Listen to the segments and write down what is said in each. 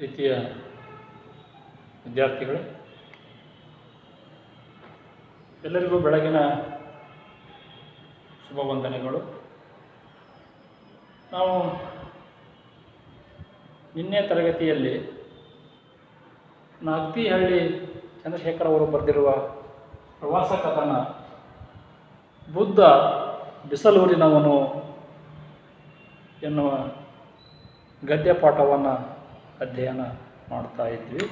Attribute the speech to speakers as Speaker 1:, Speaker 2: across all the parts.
Speaker 1: ಪ್ರೀತಿಯ ವಿದ್ಯಾರ್ಥಿಗಳೇ, ಎಲ್ಲರಿಗೂ ಬೆಳಗಿನ ಶುಭ ವಂದನೆಗಳು. ನಾವು ನಿನ್ನೆ ತರಗತಿಯಲ್ಲಿ ನಾಗ್ತಿಹಳ್ಳಿ ಚಂದ್ರಶೇಖರ್ ಅವರು ಬರೆದಿರುವ ಪ್ರವಾಸ ಕಥನ ಬುದ್ಧ ಬಿಸಲೂರಿನವನು ಎನ್ನುವ ಗದ್ಯ ಪಾಠವನ್ನು ಅಧ್ಯಯನ ಮಾಡ್ತಾ ಇದ್ವಿ.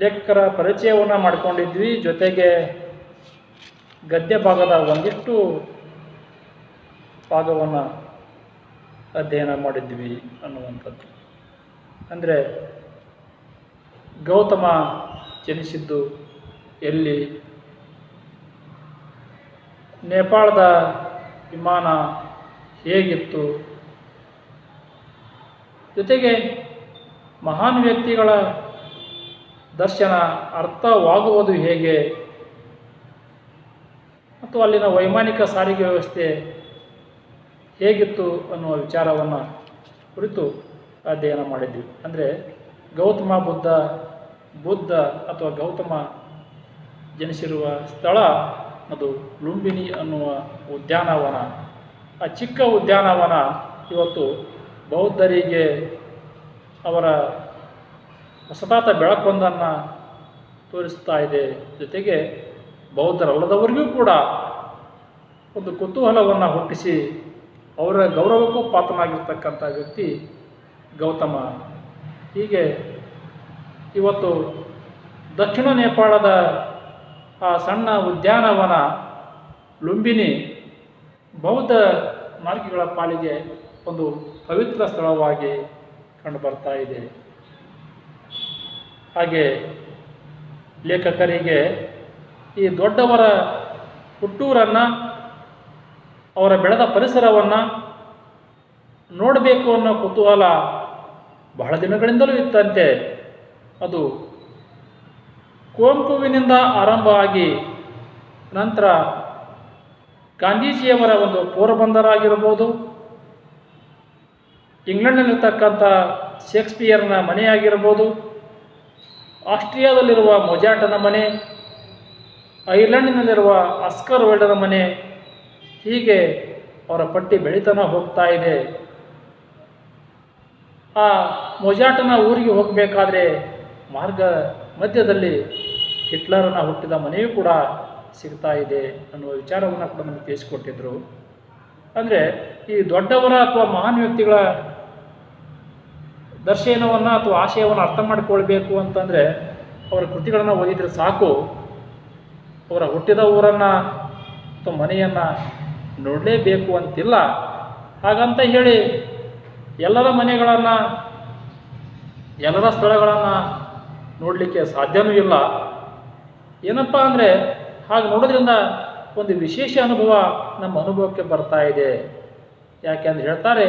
Speaker 1: ಲೇಖಕರ ಪರಿಚಯವನ್ನು ಮಾಡಿಕೊಂಡಿದ್ವಿ, ಜೊತೆಗೆ ಗದ್ಯ ಭಾಗದ ಒಂದಿಷ್ಟು ಭಾಗವನ್ನು ಅಧ್ಯಯನ ಮಾಡಿದ್ವಿ ಅನ್ನುವಂಥದ್ದು. ಅಂದರೆ ಗೌತಮ ಜನಿಸಿದ್ದು ಎಲ್ಲಿ, ನೇಪಾಳದ ವಿಮಾನ ಹೇಗಿತ್ತು, ಜೊತೆಗೆ ಮಹಾನ್ ವ್ಯಕ್ತಿಗಳ ದರ್ಶನ ಅರ್ಥವಾಗುವುದು ಹೇಗೆ ಮತ್ತು ಅಲ್ಲಿನ ವೈಮಾನಿಕ ಸಾರಿಗೆ ವ್ಯವಸ್ಥೆ ಹೇಗಿತ್ತು ಅನ್ನುವ ವಿಚಾರವನ್ನು ಕುರಿತು ಅಧ್ಯಯನ ಮಾಡಿದ್ವಿ. ಅಂದರೆ ಗೌತಮ ಬುದ್ಧ ಅಥವಾ ಗೌತಮ ಜನಿಸಿರುವ ಸ್ಥಳ ಅದು ಲುಂಬಿನಿ ಅನ್ನುವ ಉದ್ಯಾನವನ. ಆ ಚಿಕ್ಕ ಉದ್ಯಾನವನ ಇವತ್ತು ಬೌದ್ಧರಿಗೆ ಅವರ ಹೊಸತಾದ ಬೆಳಕೊಂದನ್ನು ತೋರಿಸ್ತಾ ಇದೆ. ಜೊತೆಗೆ ಬೌದ್ಧರಲ್ಲದವರಿಗೂ ಕೂಡ ಒಂದು ಕುತೂಹಲವನ್ನು ಹುಟ್ಟಿಸಿ ಅವರ ಗೌರವಕ್ಕೂ ಪಾತ್ರನಾಗಿರ್ತಕ್ಕಂಥ ವ್ಯಕ್ತಿ ಗೌತಮ. ಹೀಗೆ ಇವತ್ತು ದಕ್ಷಿಣ ನೇಪಾಳದ ಆ ಸಣ್ಣ ಉದ್ಯಾನವನ ಲುಂಬಿನಿ ಬೌದ್ಧ ಮಾರ್ಗಿಗಳ ಪಾಲಿಗೆ ಒಂದು ಪವಿತ್ರ ಸ್ಥಳವಾಗಿ ಕಂಡುಬರ್ತಾ ಇದೆ. ಹಾಗೆ ಲೇಖಕರಿಗೆ ಈ ದೊಡ್ಡವರ ಹುಟ್ಟೂರನ್ನು, ಅವರ ಬೆಳೆದ ಪರಿಸರವನ್ನು ನೋಡಬೇಕು ಅನ್ನೋ ಕುತೂಹಲ ಬಹಳ ದಿನಗಳಿಂದಲೂ ಇತ್ತಂತೆ. ಅದು ಕುವೆಂಪುವಿನಿಂದ ಆರಂಭ ಆಗಿ ನಂತರ ಗಾಂಧೀಜಿಯವರ ಒಂದು ಪೋರಬಂದರ್ ಆಗಿರ್ಬೋದು, ಇಂಗ್ಲೆಂಡ್ನಲ್ಲಿರ್ತಕ್ಕಂಥ ಶೇಕ್ಸ್ಪಿಯರ್ನ ಮನೆಯಾಗಿರ್ಬೋದು, ಆಸ್ಟ್ರಿಯಾದಲ್ಲಿರುವ ಮೊಜಾಟನ ಮನೆ, ಐರ್ಲೆಂಡಿನಲ್ಲಿರುವ ಆಸ್ಕರ್ ವೈಲ್ಡರ ಮನೆ, ಹೀಗೆ ಅವರ ಪಟ್ಟಿ ಬೆಳೀತಾನೆ ಹೋಗ್ತಾ ಇದೆ. ಆ ಮೊಜಾಟನ ಊರಿಗೆ ಹೋಗಬೇಕಾದ್ರೆ ಮಾರ್ಗ ಮಧ್ಯದಲ್ಲಿ ಹಿಟ್ಲರನ ಹುಟ್ಟಿದ ಮನೆಯೂ ಕೂಡ ಸಿಗ್ತಾ ಇದೆ ಅನ್ನುವ ವಿಚಾರವನ್ನು ಕೂಡ ನಮಗೆ ತಿಳಿಸಿಕೊಟ್ಟಿದ್ರು. ಅಂದರೆ ಈ ದೊಡ್ಡವರ ಅಥವಾ ಮಹಾನ್ ವ್ಯಕ್ತಿಗಳ ದರ್ಶನವನ್ನು ಅಥವಾ ಆಶಯವನ್ನು ಅರ್ಥ ಮಾಡಿಕೊಳ್ಬೇಕು ಅಂತಂದರೆ ಅವರ ಕೃತಿಗಳನ್ನು ಓದಿದರೆ ಸಾಕು. ಅವರ ಹುಟ್ಟಿದ ಊರನ್ನು ಅಥವಾ ಮನೆಯನ್ನು ನೋಡಲೇಬೇಕು ಅಂತಿಲ್ಲ. ಹಾಗಂತ ಹೇಳಿ ಎಲ್ಲರ ಮನೆಗಳನ್ನು, ಎಲ್ಲರ ಸ್ಥಳಗಳನ್ನು ನೋಡಲಿಕ್ಕೆ ಸಾಧ್ಯವೂ ಇಲ್ಲ. ಏನಪ್ಪ ಅಂದರೆ ಹಾಗೆ ನೋಡೋದ್ರಿಂದ ಒಂದು ವಿಶೇಷ ಅನುಭವ ನಮ್ಮ ಅನುಭವಕ್ಕೆ ಬರ್ತಾ ಇದೆ. ಯಾಕೆಂದ್ರೆ ಹೇಳ್ತಾರೆ,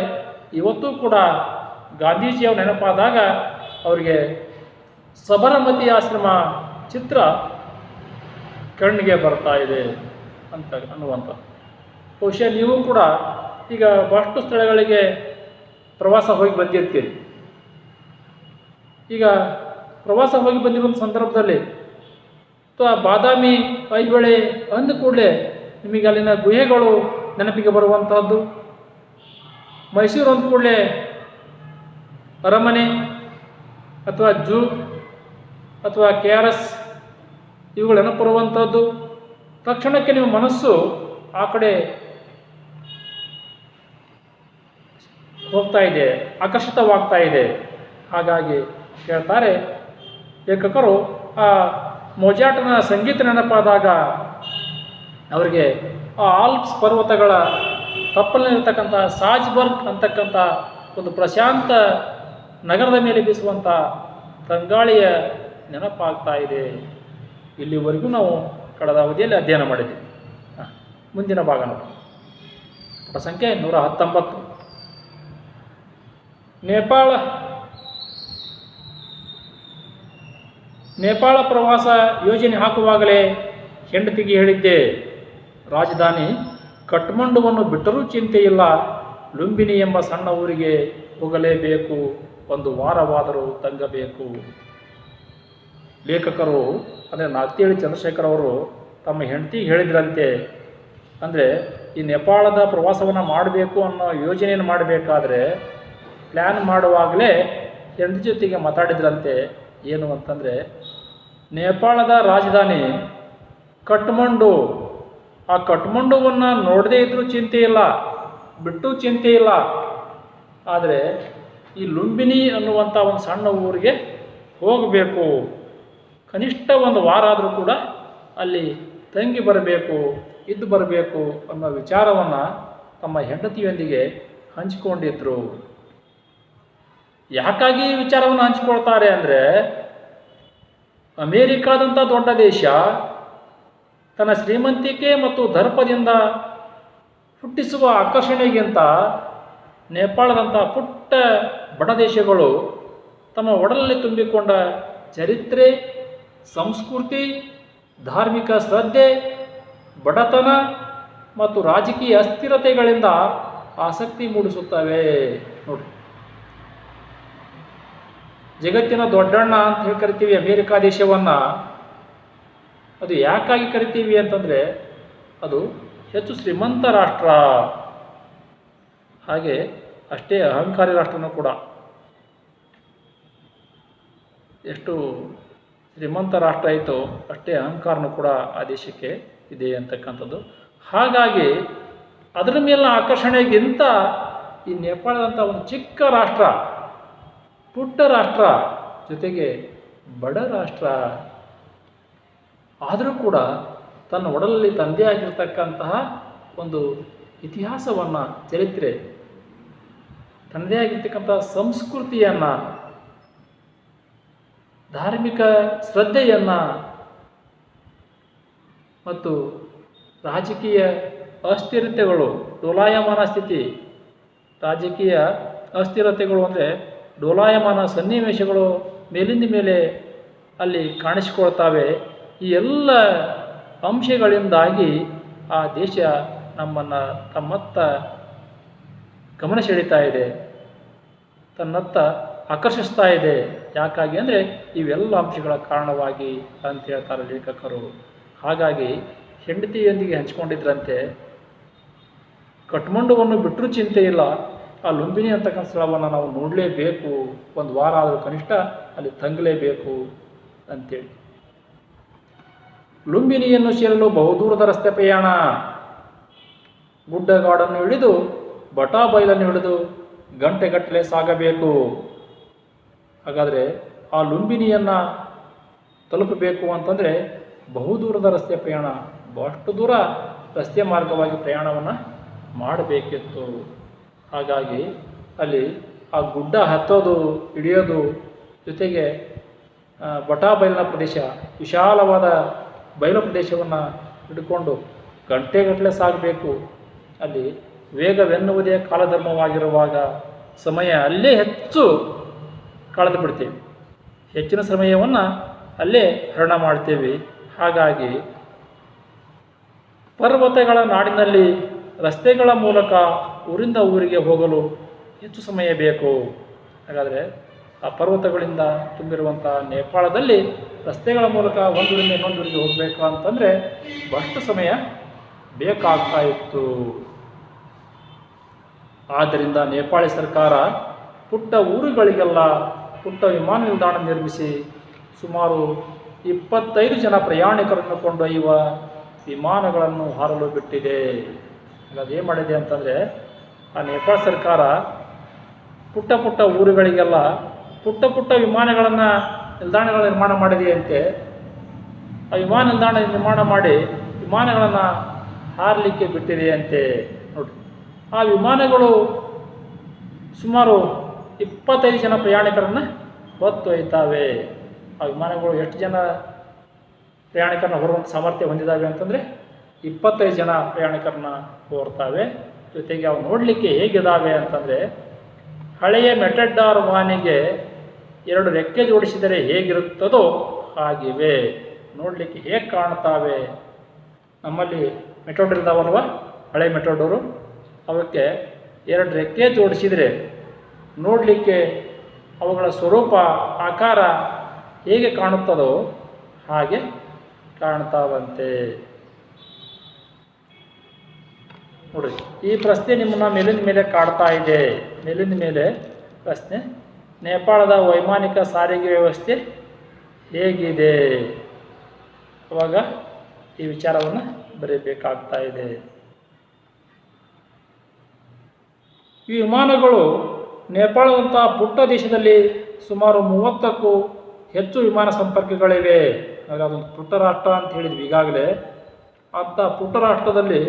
Speaker 1: ಇವತ್ತೂ ಕೂಡ ಗಾಂಧೀಜಿಯವ್ರ ನೆನಪಾದಾಗ ಅವರಿಗೆ ಸಬರಮತಿ ಆಶ್ರಮ ಚಿತ್ರ ಕಣ್ಣಿಗೆ ಬರ್ತಾ ಇದೆ ಅಂತ ಅನ್ನುವಂಥ. ಬಹುಶಃ ನೀವು ಕೂಡ ಈಗ ಬಹಳಷ್ಟು ಸ್ಥಳಗಳಿಗೆ ಪ್ರವಾಸ ಹೋಗಿ ಬಂದಿರ್ತೀರಿ. ಈಗ ಪ್ರವಾಸ ಹೋಗಿ ಬಂದಿರೋ ಸಂದರ್ಭದಲ್ಲಿ ಅಥವಾ ಬಾದಾಮಿ, ಐಹೊಳೆ ಅಂದ ಕೂಡಲೇ ನಿಮಗೆ ಅಲ್ಲಿನ ಗುಹೆಗಳು ನೆನಪಿಗೆ ಬರುವಂತಹದ್ದು, ಮೈಸೂರು ಅಂದ ಕೂಡಲೇ ಅರಮನೆ ಅಥವಾ ಜೂ ಅಥವಾ KRS ಇವುಗಳು ನೆನಪುರುವಂಥದ್ದು. ತಕ್ಷಣಕ್ಕೆ ನಿಮ್ಮ ಮನಸ್ಸು ಆ ಕಡೆ ಹೋಗ್ತಾ ಇದೆ, ಆಕರ್ಷಿತವಾಗ್ತಾ ಇದೆ. ಹಾಗಾಗಿ ಹೇಳ್ತಾರೆ ಲೇಖಕರು, ಆ ಮೊಜಾಟನ ಸಂಗೀತ ನೆನಪಾದಾಗ ಅವರಿಗೆ ಆ ಆಲ್ಪ್ಸ್ ಪರ್ವತಗಳ ತಪ್ಪಲಿನಲ್ಲಿರ್ತಕ್ಕಂಥ ಸಾಲ್ಜ್ಬರ್ಗ್ ಅಂತಕ್ಕಂಥ ಒಂದು ಪ್ರಶಾಂತ ನಗರದ ಮೇಲೆ ಬೀಸುವಂಥ ತಂಗಾಳಿಯ ನೆನಪಾಗ್ತಾ ಇದೆ. ಇಲ್ಲಿವರೆಗೂ ನಾವು ಕಳೆದ ಅವಧಿಯಲ್ಲಿ ಅಧ್ಯಯನ ಮಾಡಿದ್ದೀವಿ. ಮುಂದಿನ ಭಾಗ ನೋಡಿ, ಪುಟ ಸಂಖ್ಯೆ 119. ನೇಪಾಳ ಪ್ರವಾಸ ಯೋಜನೆ ಹಾಕುವಾಗಲೇ ಹೆಂಡತಿಗೆ ಹೇಳಿದ್ದೆ, ರಾಜಧಾನಿ ಕಠ್ಮಂಡುವನ್ನು ಬಿಟ್ಟರೂ ಚಿಂತೆ ಇಲ್ಲ, ಲುಂಬಿನಿ ಎಂಬ ಸಣ್ಣ ಊರಿಗೆ ಹೋಗಲೇಬೇಕು, ಒಂದು ವಾರವಾದರೂ ತಂಗಬೇಕು. ಲೇಖಕರು ಅಂದರೆ ನಾಗ್ತಿಹಳ್ಳಿ ಚಂದ್ರಶೇಖರ್ ಅವರು ತಮ್ಮ ಹೆಂಡತಿಗೆ ಹೇಳಿದ್ರಂತೆ, ಅಂದರೆ ಈ ನೇಪಾಳದ ಪ್ರವಾಸವನ್ನು ಮಾಡಬೇಕು ಅನ್ನೋ ಯೋಜನೆಯನ್ನು ಮಾಡಬೇಕಾದ್ರೆ ಪ್ಲ್ಯಾನ್ ಮಾಡುವಾಗಲೇ ಹೆಂಡತಿ ಜೊತೆಗೆ ಮಾತಾಡಿದ್ರಂತೆ. ಏನು ಅಂತಂದರೆ, ನೇಪಾಳದ ರಾಜಧಾನಿ ಕಠ್ಮಂಡು, ಆ ಕಠ್ಮಂಡುವನ್ನು ನೋಡದೇ ಇದ್ದರೂ ಚಿಂತೆ ಇಲ್ಲ, ಬಿಟ್ಟು ಚಿಂತೆ ಇಲ್ಲ, ಆದರೆ ಈ ಲುಂಬಿನಿ ಅನ್ನುವಂಥ ಒಂದು ಸಣ್ಣ ಊರಿಗೆ ಹೋಗಬೇಕು, ಕನಿಷ್ಠ ಒಂದು ವಾರ ಆದರೂ ಕೂಡ ಅಲ್ಲಿ ತಂಗಿ ಬರಬೇಕು, ಇದ್ದು ಬರಬೇಕು ಅನ್ನೋ ವಿಚಾರವನ್ನು ತಮ್ಮ ಹೆಂಡತಿಯೊಂದಿಗೆ ಹಂಚಿಕೊಂಡಿದ್ರು. ಯಾಕಾಗಿ ಈ ವಿಚಾರವನ್ನು ಹಂಚಿಕೊಳ್ತಾರೆ ಅಂದರೆ, ಅಮೇರಿಕಾದಂಥ ದೊಡ್ಡ ದೇಶ ತನ್ನ ಶ್ರೀಮಂತಿಕೆ ಮತ್ತು ದರ್ಪದಿಂದ ಹುಟ್ಟಿಸುವ ಆಕರ್ಷಣೆಗಿಂತ ನೇಪಾಳದಂಥ ಪುಟ್ಟ ಬಡ ದೇಶಗಳು ತಮ್ಮ ಒಡಲಲ್ಲಿ ತುಂಬಿಕೊಂಡ ಚರಿತ್ರೆ, ಸಂಸ್ಕೃತಿ, ಧಾರ್ಮಿಕ ಶ್ರದ್ಧೆ, ಬಡತನ ಮತ್ತು ರಾಜಕೀಯ ಅಸ್ಥಿರತೆಗಳಿಂದ ಆಸಕ್ತಿ ಮೂಡಿಸುತ್ತವೆ. ನೋಡಿ, ಜಗತ್ತಿನ ದೊಡ್ಡಣ್ಣ ಅಂತ ಹೇಳಿ ಕರಿತೀವಿ ಅಮೇರಿಕಾ ದೇಶವನ್ನು. ಅದು ಯಾಕಾಗಿ ಕರಿತೀವಿ ಅಂತಂದರೆ, ಅದು ಹೆಚ್ಚು ಶ್ರೀಮಂತ ರಾಷ್ಟ್ರ, ಹಾಗೆ ಅಷ್ಟೇ ಅಹಂಕಾರಿ ರಾಷ್ಟ್ರನೂ ಕೂಡ. ಎಷ್ಟು ಶ್ರೀಮಂತ ರಾಷ್ಟ್ರ ಆಯಿತೋ ಅಷ್ಟೇ ಅಹಂಕಾರನೂ ಕೂಡ ಆ ದೇಶಕ್ಕೆ ಇದೆ ಅಂತಕ್ಕಂಥದ್ದು. ಹಾಗಾಗಿ ಅದರ ಮೇಲಿನ ಆಕರ್ಷಣೆಗಿಂತ ಈ ನೇಪಾಳದಂಥ ಒಂದು ಚಿಕ್ಕ ರಾಷ್ಟ್ರ, ಪುಟ್ಟ ರಾಷ್ಟ್ರ, ಜೊತೆಗೆ ಬಡ ರಾಷ್ಟ್ರ, ಆದರೂ ಕೂಡ ತನ್ನ ಒಡಲಲ್ಲಿ ತಂದೆ ಆಗಿರ್ತಕ್ಕಂತಹ ಒಂದು ಇತಿಹಾಸವನ್ನು, ಚರಿತ್ರೆ, ತನ್ನದೇ ಆಗಿರ್ತಕ್ಕಂಥ ಸಂಸ್ಕೃತಿಯನ್ನು, ಧಾರ್ಮಿಕ ಶ್ರದ್ಧೆಯನ್ನು ಮತ್ತು ರಾಜಕೀಯ ಅಸ್ಥಿರತೆಗಳು, ಡೋಲಾಯಮಾನ ಸ್ಥಿತಿ, ರಾಜಕೀಯ ಅಸ್ಥಿರತೆಗಳು ಅಂದರೆ ಡೋಲಾಯಮಾನ ಸನ್ನಿವೇಶಗಳು ಮೇಲಿಂದ ಮೇಲೆ ಅಲ್ಲಿ ಕಾಣಿಸಿಕೊಳ್ತವೆ. ಈ ಎಲ್ಲ ಅಂಶಗಳಿಂದಾಗಿ ಆ ದೇಶ ನಮ್ಮನ್ನು ತಮ್ಮತ್ತ ಗಮನ ಸೆಳೀತಾ ಇದೆ, ತನ್ನತ್ತ ಆಕರ್ಷಿಸ್ತಾ ಇದೆ. ಯಾಕಾಗಿ ಅಂದರೆ ಇವೆಲ್ಲ ಅಂಶಗಳ ಕಾರಣವಾಗಿ ಅಂತ ಹೇಳ್ತಾರೆ ಲೇಖಕರು. ಹಾಗಾಗಿ ಹೆಂಡತಿಯೊಂದಿಗೆ ಹಂಚಿಕೊಂಡಿದ್ರಂತೆ, ಕಠ್ಮಂಡುವನ್ನು ಬಿಟ್ಟರೂ ಚಿಂತೆ ಇಲ್ಲ, ಆ ಲುಂಬಿನಿ ಅಂತಕ್ಕಂಥ ಸ್ಥಳವನ್ನು ನಾವು ನೋಡಲೇಬೇಕು, ಒಂದು ವಾರ ಆದರೂ ಕನಿಷ್ಠ ಅಲ್ಲಿ ತಂಗಲೇಬೇಕು ಅಂತೇಳಿ. ಲುಂಬಿನಿಯನ್ನು ಸೇರಲು ಬಹುದೂರದ ರಸ್ತೆ ಪ್ರಯಾಣ. ಗುಡ್ಡಗಾಡನ್ನು ಹಿಡಿದು ಬಟಾಬೈಲನ್ನು ಹಿಡಿದು ಗಂಟೆಗಟ್ಟಲೆ ಸಾಗಬೇಕು. ಹಾಗಾದರೆ ಆ ಲುಂಬಿನಿಯನ್ನು ತಲುಪಬೇಕು ಅಂತಂದರೆ ಬಹುದೂರದ ರಸ್ತೆ ಪ್ರಯಾಣ, ಬಹಳಷ್ಟು ದೂರ ರಸ್ತೆ ಮಾರ್ಗವಾಗಿ ಪ್ರಯಾಣವನ್ನು ಮಾಡಬೇಕಿತ್ತು. ಹಾಗಾಗಿ ಅಲ್ಲಿ ಆ ಗುಡ್ಡ ಹತ್ತೋದು, ಇಳಿಯೋದು, ಜೊತೆಗೆ ಬಟಾಬೈಲಿನ ಪ್ರದೇಶ, ವಿಶಾಲವಾದ ಬಯಲು ಪ್ರದೇಶವನ್ನು ಹಿಡ್ಕೊಂಡು ಗಂಟೆಗಟ್ಟಲೆ ಸಾಗಬೇಕು. ಅಲ್ಲಿ ವೇಗವೆನ್ನುವುದೇ ಕಾಲಧರ್ಮವಾಗಿರುವಾಗ ಸಮಯ ಅಲ್ಲೇ ಹೆಚ್ಚು ಕಳೆದು ಬಿಡ್ತೀವಿ, ಹೆಚ್ಚಿನ ಸಮಯವನ್ನು ಅಲ್ಲೇ ಹರಣ ಮಾಡ್ತೇವೆ. ಹಾಗಾಗಿ ಪರ್ವತಗಳ ನಾಡಿನಲ್ಲಿ ರಸ್ತೆಗಳ ಮೂಲಕ ಊರಿಂದ ಊರಿಗೆ ಹೋಗಲು ಹೆಚ್ಚು ಸಮಯ ಬೇಕು. ಹಾಗಾದರೆ ಆ ಪರ್ವತಗಳಿಂದ ತುಂಬಿರುವಂಥ ನೇಪಾಳದಲ್ಲಿ ರಸ್ತೆಗಳ ಮೂಲಕ ಒಂದೂರಿಂದ ಇನ್ನೊಂದೂರಿಗೆ ಹೋಗಬೇಕು ಅಂತಂದರೆ ಬಹಳಷ್ಟು ಸಮಯ ಬೇಕಾಗ್ತಾ ಇತ್ತು. ಆದ್ದರಿಂದ ನೇಪಾಳಿ ಸರ್ಕಾರ ಪುಟ್ಟ ಊರುಗಳಿಗೆಲ್ಲ ಪುಟ್ಟ ವಿಮಾನ ನಿಲ್ದಾಣ ನಿರ್ಮಿಸಿ ಸುಮಾರು 25 ಜನ ಪ್ರಯಾಣಿಕರನ್ನು ಕೊಂಡೊಯ್ಯುವ ವಿಮಾನಗಳನ್ನು ಹಾರಲು ಬಿಟ್ಟಿದೆ. ಅದೇನು ಮಾಡಿದೆ ಅಂತಂದರೆ, ಆ ನೇಪಾಳ ಸರ್ಕಾರ ಪುಟ್ಟ ಪುಟ್ಟ ಊರುಗಳಿಗೆಲ್ಲ ಪುಟ್ಟ ಪುಟ್ಟ ವಿಮಾನಗಳನ್ನು, ನಿಲ್ದಾಣಗಳ ನಿರ್ಮಾಣ ಮಾಡಿದೆಯಂತೆ. ಆ ವಿಮಾನ ನಿಲ್ದಾಣ ನಿರ್ಮಾಣ ಮಾಡಿ ವಿಮಾನಗಳನ್ನು ಹಾರಲಿಕ್ಕೆ ಬಿಟ್ಟಿದೆಯಂತೆ. ನೋಡಿ, ಆ ವಿಮಾನಗಳು ಸುಮಾರು 25 ಜನ ಪ್ರಯಾಣಿಕರನ್ನು ಹೊತ್ತೊಯ್ತಾವೆ. ಆ ವಿಮಾನಗಳು ಎಷ್ಟು ಜನ ಪ್ರಯಾಣಿಕರನ್ನ ಹೊರುವಂಥ ಸಾಮರ್ಥ್ಯ ಹೊಂದಿದ್ದಾವೆ ಅಂತಂದರೆ 25 ಜನ ಪ್ರಯಾಣಿಕರನ್ನ ಹೊರ್ತಾವೆ. ಜೊತೆಗೆ ಅವು ನೋಡಲಿಕ್ಕೆ ಹೇಗಿದ್ದಾವೆ ಅಂತಂದರೆ, ಹಳೆಯ ಮೆಟೆಡ್ಡಾರ್ ವಾಹನಿಗೆ 2 ರೆಕ್ಕೆ ಜೋಡಿಸಿದರೆ ಹೇಗಿರುತ್ತದೋ ಹಾಗಿವೆ. ನೋಡಲಿಕ್ಕೆ ಹೇಗೆ ಕಾಣ್ತಾವೆ. ನಮ್ಮಲ್ಲಿ ಮೆಟೆಡೋರ್ ಇದ್ದಾವಲ್ವ, ಹಳೆ ಮೆಟೆಡೋರು, ಅವಕ್ಕೆ ಎರಡು ರೆಕ್ಕೆ ಜೋಡಿಸಿದರೆ ನೋಡಲಿಕ್ಕೆ ಅವುಗಳ ಸ್ವರೂಪ ಆಕಾರ ಹೇಗೆ ಕಾಣುತ್ತದೋ ಹಾಗೆ ಕಾಣ್ತಾವಂತೆ. ನೋಡ್ರಿ, ಈ ಪ್ರಶ್ನೆ ನಿಮ್ಮನ್ನು ಮೇಲಿನ ಮೇಲೆ ಕಾಡ್ತಾ ಇದೆ. ಮೇಲಿನ ಮೇಲೆ ಪ್ರಶ್ನೆ, ನೇಪಾಳದ ವೈಮಾನಿಕ ಸಾರಿಗೆ ವ್ಯವಸ್ಥೆ ಹೇಗಿದೆ? ಅವಾಗ ಈ ವಿಚಾರವನ್ನು ಬರೀಬೇಕಾಗ್ತಾ ಇದೆ. ಈ ವಿಮಾನಗಳು ನೇಪಾಳದಂಥ ಪುಟ್ಟ ದೇಶದಲ್ಲಿ ಸುಮಾರು 30ಕ್ಕೂ ಹೆಚ್ಚು ವಿಮಾನ ಸಂಪರ್ಕಗಳಿವೆ. ಅಂದರೆ ಅದೊಂದು ಪುಟ್ಟ ರಾಷ್ಟ್ರ ಅಂತ ಹೇಳಿದ್ವಿ ಈಗಾಗಲೇ. ಅಂಥ ಪುಟ್ಟ ರಾಷ್ಟ್ರದಲ್ಲಿ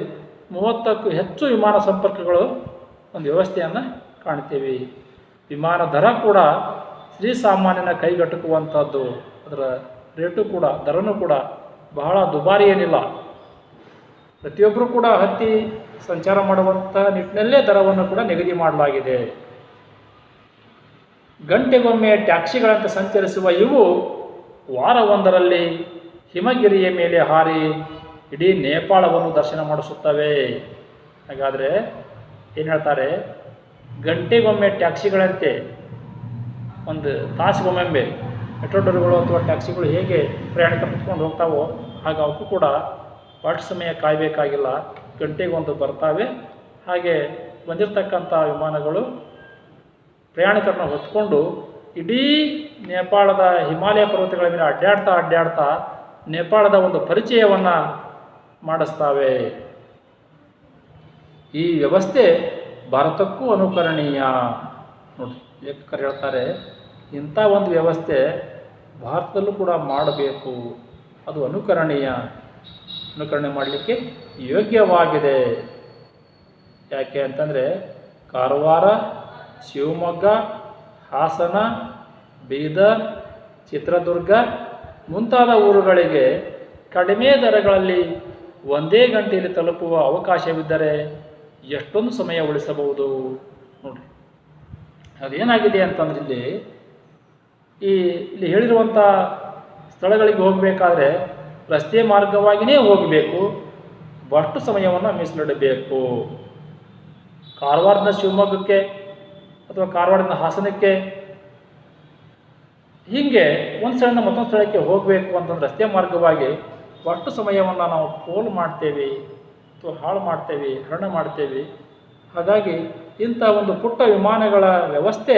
Speaker 1: 30ಕ್ಕೂ ಹೆಚ್ಚು ವಿಮಾನ ಸಂಪರ್ಕಗಳು ಒಂದು ವ್ಯವಸ್ಥೆಯನ್ನು ಕಾಣ್ತೀವಿ. ವಿಮಾನ ದರ ಕೂಡ ಶ್ರೀಸಾಮಾನ್ಯನ ಕೈಗೆಟುಕುವಂಥದ್ದು. ಅದರ ರೇಟು ಕೂಡ, ದರನೂ ಕೂಡ ಬಹಳ ದುಬಾರಿ ಏನಿಲ್ಲ. ಪ್ರತಿಯೊಬ್ಬರೂ ಕೂಡ ಹತ್ತಿ ಸಂಚಾರ ಮಾಡುವಂಥ ನಿಟ್ಟಿನಲ್ಲೇ ದರವನ್ನು ಕೂಡ ನಿಗದಿ ಮಾಡಲಾಗಿದೆ. ಗಂಟೆಗೊಮ್ಮೆ ಟ್ಯಾಕ್ಸಿಗಳಂತೆ ಸಂಚರಿಸುವ ಇವು ವಾರವೊಂದರಲ್ಲಿ ಹಿಮಗಿರಿಯ ಮೇಲೆ ಹಾರಿ ಇಡೀ ನೇಪಾಳವನ್ನು ದರ್ಶನ ಮಾಡಿಸುತ್ತವೆ. ಹಾಗಾದರೆ ಏನು ಹೇಳ್ತಾರೆ? ಗಂಟೆಗೊಮ್ಮೆ ಟ್ಯಾಕ್ಸಿಗಳಂತೆ, ಒಂದು ತಾಸಿಗೊಮ್ಮೆ ಮೆಟ್ರೋಡರ್ಗಳು ಅಥವಾ ಟ್ಯಾಕ್ಸಿಗಳು ಹೇಗೆ ಪ್ರಯಾಣಿಕ ಕುತ್ಕೊಂಡು ಹೋಗ್ತಾವೋ ಹಾಗೆ ಅವಕ್ಕೂ ಕೂಡ ಅಷ್ಟು ಸಮಯ ಕಾಯಬೇಕಾಗಿಲ್ಲ, ಗಂಟೆಗೊಂದು ಬರ್ತಾವೆ. ಹಾಗೆ ಬಂದಿರತಕ್ಕಂಥ ವಿಮಾನಗಳು ಪ್ರಯಾಣಿಕರನ್ನು ಹೊತ್ಕೊಂಡು ಇಡೀ ನೇಪಾಳದ ಹಿಮಾಲಯ ಪರ್ವತಗಳ ಮೇಲೆ ಅಡ್ಡಾಡ್ತಾ ನೇಪಾಳದ ಒಂದು ಪರಿಚಯವನ್ನು ಮಾಡಿಸ್ತಾವೆ. ಈ ವ್ಯವಸ್ಥೆ ಭಾರತಕ್ಕೂ ಅನುಕರಣೀಯ. ನೋಡಿ, ಲೇಖಕರು ಹೇಳ್ತಾರೆ, ಇಂಥ ಒಂದು ವ್ಯವಸ್ಥೆ ಭಾರತದಲ್ಲೂ ಕೂಡ ಮಾಡಬೇಕು, ಅದು ಅನುಕರಣೆ ಮಾಡಲಿಕ್ಕೆ ಯೋಗ್ಯವಾಗಿದೆ. ಯಾಕೆ ಅಂತಂದರೆ ಕಾರವಾರ, ಶಿವಮೊಗ್ಗ, ಹಾಸನ, ಬೀದರ್, ಚಿತ್ರದುರ್ಗ ಮುಂತಾದ ಊರುಗಳಿಗೆ ಕಡಿಮೆ ದರಗಳಲ್ಲಿ ಒಂದೇ ಗಂಟೆಯಲ್ಲಿ ತಲುಪುವ ಅವಕಾಶವಿದ್ದರೆ ಎಷ್ಟೊಂದು ಸಮಯ ಉಳಿಸಬಹುದು. ನೋಡಿ, ಅದೇನಾಗಿದೆ ಅಂತಂದ್ರೆ ಇಲ್ಲಿ ಹೇಳಿರುವಂಥ ಸ್ಥಳಗಳಿಗೆ ಹೋಗಬೇಕಾದ್ರೆ ರಸ್ತೆ ಮಾರ್ಗವಾಗಿಯೇ ಹೋಗಬೇಕು, ಬಷ್ಟು ಸಮಯವನ್ನು ಮೀಸಲಿಡಬೇಕು. ಕಾರವಾರದಿಂದ ಶಿವಮೊಗ್ಗಕ್ಕೆ ಅಥವಾ ಕಾರವಾರದಿಂದ ಹಾಸನಕ್ಕೆ ಹೀಗೆ ಒಂದು ಸ್ಥಳದಿಂದ ಮತ್ತೊಂದು ಸ್ಥಳಕ್ಕೆ ಹೋಗಬೇಕು ಅಂತಂದ್ರೆ ರಸ್ತೆ ಮಾರ್ಗವಾಗಿ ಬಷ್ಟು ಸಮಯವನ್ನು ನಾವು ಪೋಲು ಮಾಡ್ತೇವೆ ಅಥವಾ ಹಾಳು ಮಾಡ್ತೇವೆ, ಹರಣ ಮಾಡ್ತೇವೆ. ಹಾಗಾಗಿ ಇಂಥ ಒಂದು ಪುಟ್ಟ ವಿಮಾನಗಳ ವ್ಯವಸ್ಥೆ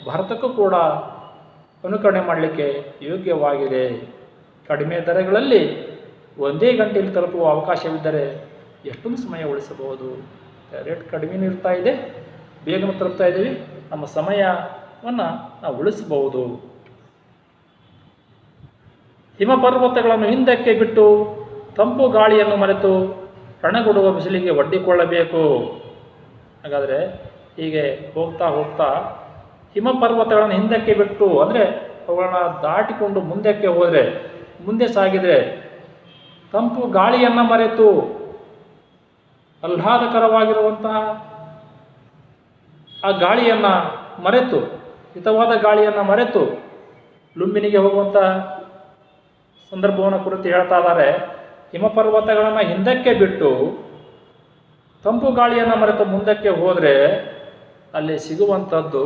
Speaker 1: ಭಾರತಕ್ಕೂ ಕೂಡ ಅನುಕರಣೆ ಮಾಡಲಿಕ್ಕೆ ಯೋಗ್ಯವಾಗಿದೆ. ಕಡಿಮೆ ದರಗಳಲ್ಲಿ ಒಂದೇ ಗಂಟೆಯಲ್ಲಿ ತಲುಪುವ ಅವಕಾಶವಿದ್ದರೆ ಎಷ್ಟೊಂದು ಸಮಯ ಉಳಿಸಬಹುದು. ರೇಟ್ ಕಡಿಮೆನೂ ಇರ್ತಾ ಇದೆ, ಬೇಗನೂ ತಲುಪ್ತಾ ಇದ್ದೀವಿ, ನಮ್ಮ ಸಮಯವನ್ನು ನಾವು ಉಳಿಸಬಹುದು. ಹಿಮಪರ್ವತಗಳನ್ನು ಹಿಂದಕ್ಕೆ ಬಿಟ್ಟು ತಂಪು ಗಾಳಿಯನ್ನು ಮರೆತು ರಣಗುಡುವ ಬಿಸಿಲಿಗೆ ಒಡ್ಡಿಕೊಳ್ಳಬೇಕು. ಹಾಗಾದರೆ ಹೀಗೆ ಹೋಗ್ತಾ ಹಿಮಪರ್ವತಗಳನ್ನು ಹಿಂದಕ್ಕೆ ಬಿಟ್ಟು ಅಂದರೆ ಅವುಗಳನ್ನ ದಾಟಿಕೊಂಡು ಮುಂದೆ ಸಾಗಿದರೆ ತಂಪು ಗಾಳಿಯನ್ನು ಮರೆತು ಆಹ್ಲಾದಕರವಾಗಿರುವಂತಹ ಆ ಗಾಳಿಯನ್ನು ಮರೆತು, ಹಿತವಾದ ಗಾಳಿಯನ್ನು ಮರೆತು ಲುಂಬಿನಿಗೆ ಹೋಗುವಂಥ ಸಂದರ್ಭವನ್ನು ಕುರಿತು ಹೇಳ್ತಾ ಇದ್ದಾರೆ. ಹಿಮಪರ್ವತಗಳನ್ನು ಹಿಂದಕ್ಕೆ ಬಿಟ್ಟು ತಂಪು ಗಾಳಿಯನ್ನು ಮರೆತು ಮುಂದಕ್ಕೆ ಹೋದರೆ ಅಲ್ಲಿ ಸಿಗುವಂಥದ್ದು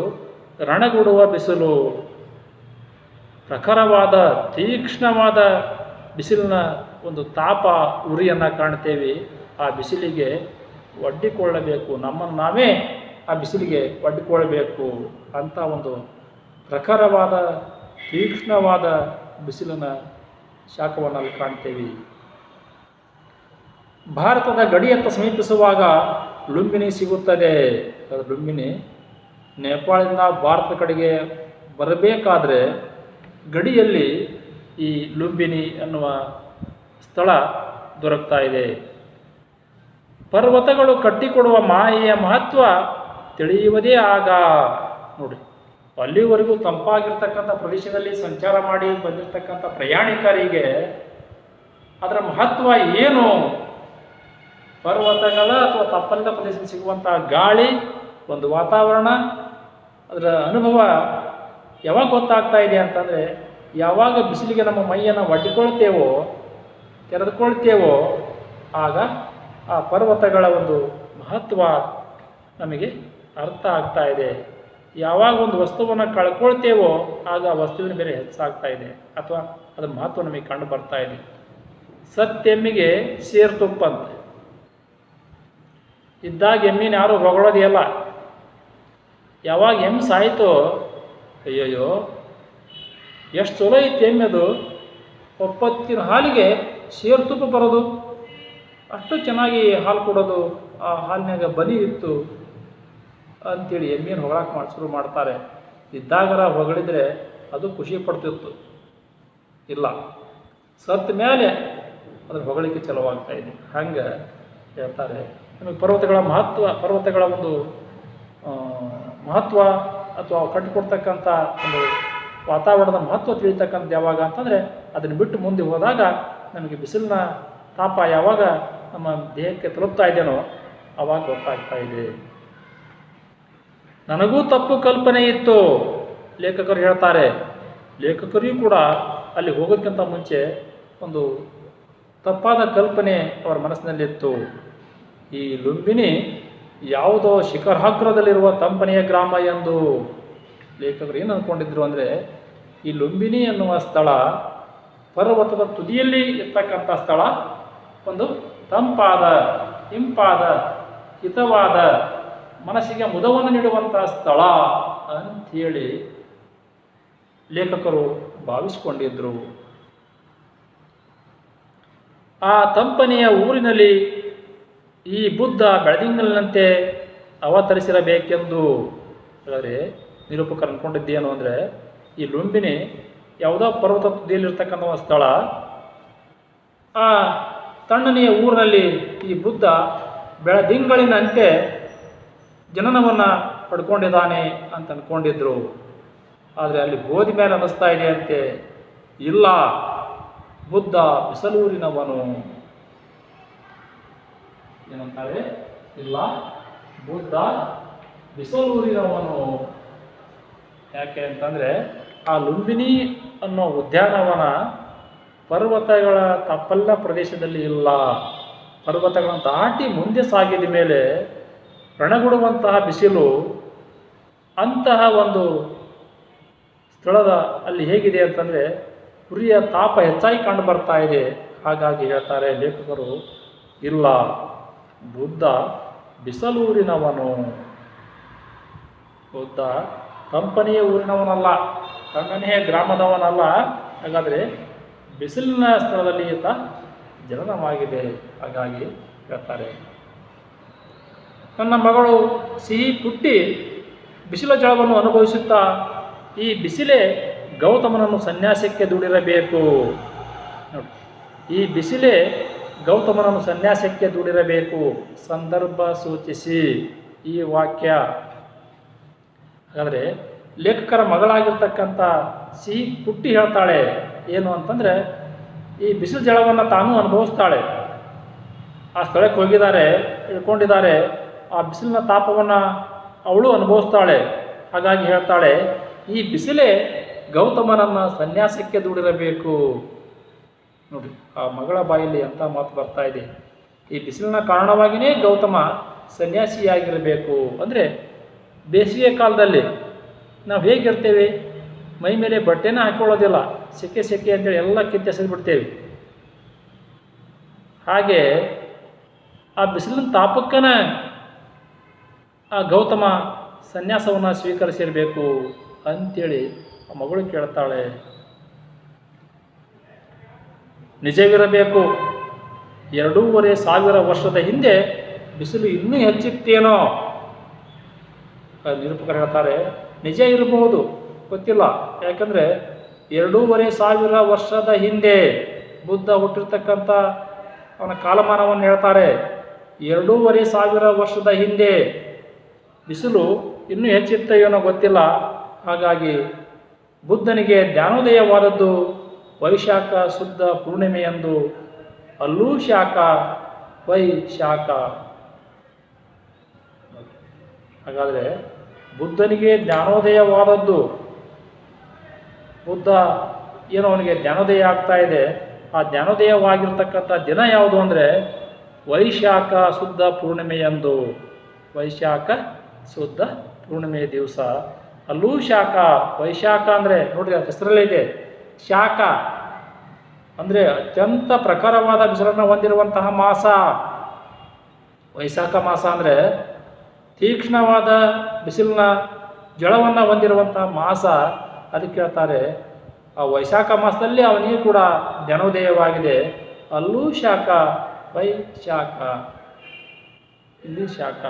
Speaker 1: ರಣಗುಡುವ ಬಿಸಿಲು. ಪ್ರಖರವಾದ ತೀಕ್ಷ್ಣವಾದ ಬಿಸಿಲಿನ ಒಂದು ತಾಪ ಉರಿಯನ್ನು ಕಾಣ್ತೇವೆ. ಆ ಬಿಸಿಲಿಗೆ ಒಡ್ಡಿಕೊಳ್ಳಬೇಕು, ನಮ್ಮನ್ನು ನಾವೇ ಆ ಬಿಸಿಲಿಗೆ ಒಡ್ಡಿಕೊಳ್ಳಬೇಕು ಅಂತ ಒಂದು ಪ್ರಖರವಾದ ತೀಕ್ಷ್ಣವಾದ ಬಿಸಿಲಿನ ಶಾಖವನ್ನು ಅಲ್ಲಿ ಕಾಣ್ತೇವೆ. ಭಾರತದ ಗಡಿಯತ್ತ ಸಮೀಪಿಸುವಾಗ ಲುಂಬಿನಿ ಸಿಗುತ್ತದೆ. ಲುಂಬಿನಿ ನೇಪಾಳದಿಂದ ಭಾರತದ ಕಡೆಗೆ ಬರಬೇಕಾದ್ರೆ ಗಡಿಯಲ್ಲಿ ಈ ಲುಂಬಿನಿ ಅನ್ನುವ ಸ್ಥಳ ದೊರಕ್ತಾ ಇದೆ. ಪರ್ವತಗಳು ಕಟ್ಟಿಕೊಡುವ ಮಾಯೆಯ ಮಹತ್ವ ತಿಳಿಯುವುದೇ ಆಗ. ನೋಡಿ, ಅಲ್ಲಿವರೆಗೂ ತಂಪಾಗಿರ್ತಕ್ಕಂಥ ಪ್ರದೇಶದಲ್ಲಿ ಸಂಚಾರ ಮಾಡಿ ಬಂದಿರತಕ್ಕಂಥ ಪ್ರಯಾಣಿಕರಿಗೆ ಅದರ ಮಹತ್ವ ಏನು, ಪರ್ವತಗಳ ಅಥವಾ ತಪ್ಪಲಿನ ಪ್ರದೇಶದಲ್ಲಿ ಸಿಗುವಂಥ ಗಾಳಿ, ಒಂದು ವಾತಾವರಣ, ಅದರ ಅನುಭವ ಯಾವಾಗ ಗೊತ್ತಾಗ್ತಾ ಇದೆ ಅಂತಂದರೆ ಯಾವಾಗ ಬಿಸಿಲಿಗೆ ನಮ್ಮ ಮೈಯನ್ನು ಒಡ್ಡಿಕೊಳ್ತೇವೋ, ತೆರೆದುಕೊಳ್ತೇವೋ ಆಗ ಆ ಪರ್ವತಗಳ ಒಂದು ಮಹತ್ವ ನಮಗೆ ಅರ್ಥ ಆಗ್ತಾ ಇದೆ. ಯಾವಾಗ ಒಂದು ವಸ್ತುವನ್ನು ಕಳ್ಕೊಳ್ತೇವೋ ಆಗ ಆ ವಸ್ತುವಿನ ಬೆಲೆ ಹೆಚ್ಚಾಗ್ತಾ ಇದೆ ಅಥವಾ ಅದರ ಮಹತ್ವ ನಮಗೆ ಕಂಡು ಬರ್ತಾ ಇದೆ. ಸತ್ತೆಮ್ಮಿಗೆ ಸೇರು ತುಪ್ಪ ಅಂತ. ಇದ್ದಾಗ ಎಮ್ಮಿನ ಯಾರು ಹೊಗಳೋದಿಲ್ಲ. ಯಾವಾಗ ಎಮ್ಮೆ ಸಾಯ್ತೋ, ಅಯ್ಯಯ್ಯೋ ಎಷ್ಟು ಚಲೋ ಇತ್ತು ಎಮ್ಮೆದು, ಒಪ್ಪತ್ತಿನ ಹಾಲಿಗೆ ಸೇರು ತುಪ್ಪ ಬರೋದು, ಅಷ್ಟು ಚೆನ್ನಾಗಿ ಹಾಲು ಕೊಡೋದು, ಆ ಹಾಲಿನಾಗ ಬನಿ ಇತ್ತು ಅಂಥೇಳಿ ಎಮ್ಮಿನ ಹೊಗಳಕ್ಕೆ ಶುರು ಮಾಡ್ತಾರೆ. ಇದ್ದಾಗರ ಹೊಗಳಿದ್ರೆ ಅದು ಖುಷಿ ಪಡ್ತಿತ್ತು. ಇಲ್ಲ, ಸತ್ತ ಮೇಲೆ ಅದ್ರ ಹೊಗಳಿಕೆ ಚಲವಾಗ್ತಾ ಇದೆ. ಹಂಗೆ ಹೇಳ್ತಾರೆ. ನಮಗೆ ಪರ್ವತಗಳ ಒಂದು ಮಹತ್ವ ಅಥವಾ ಕಟ್ಟಿಕೊಡ್ತಕ್ಕಂಥ ಒಂದು ವಾತಾವರಣದ ಮಹತ್ವ ತಿಳಿತಕ್ಕಂಥ ಯಾವಾಗ ಅಂತಂದರೆ ಅದನ್ನು ಬಿಟ್ಟು ಮುಂದೆ ಹೋದಾಗ ನಮಗೆ ಬಿಸಿಲಿನ ತಾಪ ಯಾವಾಗ ನಮ್ಮ ದೇಹಕ್ಕೆ ತಲುಪ್ತಾ ಇದೆಯೋ ಆವಾಗ ಗೊತ್ತಾಗ್ತಾ ಇದೆ. ನನಗೂ ತಪ್ಪು ಕಲ್ಪನೆ ಇತ್ತು, ಲೇಖಕರು ಹೇಳ್ತಾರೆ. ಲೇಖಕರಿಗೂ ಕೂಡ ಅಲ್ಲಿ ಹೋಗೋದಕ್ಕಿಂತ ಮುಂಚೆ ಒಂದು ತಪ್ಪಾದ ಕಲ್ಪನೆ ಅವರ ಮನಸ್ಸಿನಲ್ಲಿತ್ತು. ಈ ಲುಂಬಿನಿ ಯಾವುದೋ ಶಿಖರಾಗ್ರದಲ್ಲಿರುವ ತಂಪನೆಯ ಗ್ರಾಮ ಎಂದು. ಲೇಖಕರು ಏನು ಅಂದ್ಕೊಂಡಿದ್ರು ಅಂದರೆ, ಈ ಲುಂಬಿನಿ ಎನ್ನುವ ಸ್ಥಳ ಪರ್ವತದ ತುದಿಯಲ್ಲಿ ಇರ್ತಕ್ಕಂಥ ಸ್ಥಳ, ಒಂದು ತಂಪಾದ, ಇಂಪಾದ, ಹಿತವಾದ, ಮನಸ್ಸಿಗೆ ಮುದವನ್ನು ನೀಡುವಂಥ ಸ್ಥಳ ಅಂಥೇಳಿ ಲೇಖಕರು ಭಾವಿಸಿಕೊಂಡಿದ್ರು. ಆ ತಂಪನೆಯ ಊರಿನಲ್ಲಿ ಈ ಬುದ್ಧ ಬೆಳದಿಂಗಲಿನಂತೆ ಅವತರಿಸಿರಬೇಕೆಂದು ಹೇಳಿದ್ರೆ ನಿರೂಪಕರು ಅಂದ್ಕೊಂಡಿದ್ದೇನು ಅಂದರೆ, ಈ ಲುಂಬಿನಿ ಯಾವುದೋ ಪರ್ವತ ತುದಿಯಲ್ಲಿರ್ತಕ್ಕಂಥ ಒಂದು ಸ್ಥಳ, ಆ ತಣ್ಣನೆಯ ಊರಿನಲ್ಲಿ ಈ ಬುದ್ಧ ಬೆಳದಿಂಗಳಿನಂತೆ ಜನನವನ್ನು ಪಡ್ಕೊಂಡಿದ್ದಾನೆ ಅಂತ ಅಂದ್ಕೊಂಡಿದ್ರು. ಆದರೆ ಅಲ್ಲಿ ಹೋದ ಮೇಲೆ ಅನ್ನಿಸ್ತಾ ಇದೆ ಅಂತೆ, ಇಲ್ಲ, ಬುದ್ಧ ಬಿಸಲೂರಿನವನು. ಏನಂತಾರೆ? ಇಲ್ಲ, ಬುದ್ಧ ಬಿಸಲೂರಿನವನು. ಯಾಕೆ ಅಂತಂದರೆ ಆ ಲುಂಬಿನಿ ಅನ್ನೋ ಉದ್ಯಾನವನ ಪರ್ವತಗಳ ತಪ್ಪಲ್ಲ ಪ್ರದೇಶದಲ್ಲಿ ಇಲ್ಲ. ಪರ್ವತಗಳನ್ನು ದಾಟಿ ಮುಂದೆ ಸಾಗಿದ ಮೇಲೆ ರಣಗುಡುವಂತಹ ಬಿಸಿಲು ಅಂತಹ ಒಂದು ಸ್ಥಳದ ಅಲ್ಲಿ ಹೇಗಿದೆ ಅಂತಂದರೆ ಉರಿಯ ತಾಪ ಹೆಚ್ಚಾಗಿ ಕಂಡು ಬರ್ತಾ ಇದೆ. ಹಾಗಾಗಿ ಹೇಳ್ತಾರೆ ಲೇಖಕರು, ಇಲ್ಲ, ಬುದ್ಧ ಬಿಸಲೂರಿನವನು. ಬುದ್ಧ ತಂಪನೆಯ ಊರಿನವನಲ್ಲ, ತಣ್ಣನೆಯ ಗ್ರಾಮದವನಲ್ಲ. ಹಾಗಾದರೆ ಬಿಸಿಲಿನ ಸ್ಥಳದಲ್ಲಿ ಈತ ಜನನವಾಗಿದೆ. ಹಾಗಾಗಿ ಹೇಳ್ತಾರೆ, ನನ್ನ ಮಗಳು ಸಿಹಿ ಪುಟ್ಟಿ ಬಿಸಿಲ ಜಳವನ್ನು ಅನುಭವಿಸುತ್ತಾ ಈ ಬಿಸಿಲೇ ಗೌತಮನನ್ನು ಸನ್ಯಾಸಕ್ಕೆ ದೂಡಿರಬೇಕು. ನೋಡಿ, ಈ ಬಿಸಿಲೇ ಗೌತಮನನ್ನು ಸನ್ಯಾಸಕ್ಕೆ ದೂಡಿರಬೇಕು. ಸಂದರ್ಭ ಸೂಚಿಸಿ ಈ ವಾಕ್ಯ. ಹಾಗಾದರೆ ಲೇಖಕರ ಮಗಳಾಗಿರ್ತಕ್ಕಂಥ ಸಿಹಿ ಪುಟ್ಟಿ ಹೇಳ್ತಾಳೆ ಏನು ಅಂತಂದರೆ, ಈ ಬಿಸಿಲು ಜಳವನ್ನು ತಾನೂ ಅನುಭವಿಸ್ತಾಳೆ. ಆ ಸ್ಥಳಕ್ಕೆ ಹೋಗಿದ್ದಾರೆ, ಇಳ್ಕೊಂಡಿದ್ದಾರೆ, ಆ ಬಿಸಿಲಿನ ತಾಪವನ್ನು ಅವಳು ಅನುಭವಿಸ್ತಾಳೆ. ಹಾಗಾಗಿ ಹೇಳ್ತಾಳೆ, ಈ ಬಿಸಿಲೇ ಗೌತಮನನ್ನು ಸನ್ಯಾಸಕ್ಕೆ ದೂಡಿರಬೇಕು. ನೋಡಿ, ಆ ಮಗಳ ಬಾಯಲ್ಲಿ ಅಂತ ಮಾತು ಬರ್ತಾ ಇದೆ. ಈ ಬಿಸಿಲಿನ ಕಾರಣವಾಗಿಯೇ ಗೌತಮ ಸನ್ಯಾಸಿಯಾಗಿರಬೇಕು. ಅಂದರೆ ಬೇಸಿಗೆ ಕಾಲದಲ್ಲಿ ನಾವು ಹೇಗಿರ್ತೇವೆ, ಮೈ ಮೇಲೆ ಬಟ್ಟೆನ ಹಾಕೊಳ್ಳೋದಿಲ್ಲ, ಸೆಕೆ ಸೆಕೆ ಅಂತೇಳಿ ಎಲ್ಲ ಕಿತ್ತೆಸೆದ್ಬಿಡ್ತೇವೆ. ಹಾಗೆ ಆ ಬಿಸಿಲಿನ ತಾಪಕ್ಕನ ಆ ಗೌತಮ ಸನ್ಯಾಸವನ್ನು ಸ್ವೀಕರಿಸಿರಬೇಕು ಅಂಥೇಳಿ ಆ ಮಗಳು ಕೇಳ್ತಾಳೆ. ನಿಜವಿರಬೇಕು, 2,500 ವರ್ಷದ ಹಿಂದೆ ಬಿಸಿಲು ಇನ್ನೂ ಹೆಚ್ಚಿತ್ತೇನೋ. ನಿರೂಪಕರು ಹೇಳ್ತಾರೆ, ನಿಜ ಇರಬಹುದು, ಗೊತ್ತಿಲ್ಲ. ಯಾಕಂದರೆ 2,500 ವರ್ಷದ ಹಿಂದೆ ಬುದ್ಧ ಹುಟ್ಟಿರ್ತಕ್ಕಂಥ ಅವನ ಕಾಲಮಾನವನ್ನು ಹೇಳ್ತಾರೆ. 2,500 ವರ್ಷದ ಹಿಂದೆ ಬಿಸಿಲು ಇನ್ನೂ ಹೆಚ್ಚಿತ್ತ ಏನೋ ಗೊತ್ತಿಲ್ಲ. ಹಾಗಾಗಿ ಬುದ್ಧನಿಗೆ ಜ್ಞಾನೋದಯವಾದದ್ದು ವೈಶಾಖ ಶುದ್ಧ ಪೂರ್ಣಿಮೆಯಂದು. ಅಲ್ಲೂ ಶಾಖ, ವೈಶಾಖ. ಹಾಗಾದರೆ ಬುದ್ಧನಿಗೆ ಜ್ಞಾನೋದಯವಾದದ್ದು, ಬುದ್ಧ ಏನೋ ಅವನಿಗೆ ಜ್ಞಾನೋದಯ ಆಗ್ತಾ ಇದೆ. ಆ ಜ್ಞಾನೋದಯವಾಗಿರ್ತಕ್ಕಂಥ ದಿನ ಯಾವುದು ಅಂದರೆ ವೈಶಾಖ ಶುದ್ಧ ಪೂರ್ಣಿಮೆಯಂದು. ವೈಶಾಖ ಶುದ್ಧ ಪೂರ್ಣಿಮೆ ದಿವಸ. ಅಲ್ಲೂ ಶಾಖ. ವೈಶಾಖ ಅಂದರೆ ನೋಡ್ರಿ ಅದು ಹೆಸರಲ್ಲೇ ಇದೆ, ಶಾಖ ಅಂದರೆ ಅತ್ಯಂತ ಪ್ರಖರವಾದ ಬಿಸಿಲನ್ನು ಹೊಂದಿರುವಂತಹ ಮಾಸ. ವೈಶಾಖ ಮಾಸ ಅಂದರೆ ತೀಕ್ಷ್ಣವಾದ ಬಿಸಿಲಿನ ಜಳವನ್ನು ಹೊಂದಿರುವಂತಹ ಮಾಸ. ಅದಕ್ಕೆ ಹೇಳ್ತಾರೆ ಆ ವೈಶಾಖ ಮಾಸದಲ್ಲಿ ಅವನಿಗೆ ಕೂಡ ಜ್ಞಾನೋದಯವಾಗಿದೆ. ಅಲ್ಲೂ ಶಾಖ, ವೈಶಾಖ, ಇಲ್ಲಿ ಶಾಖ.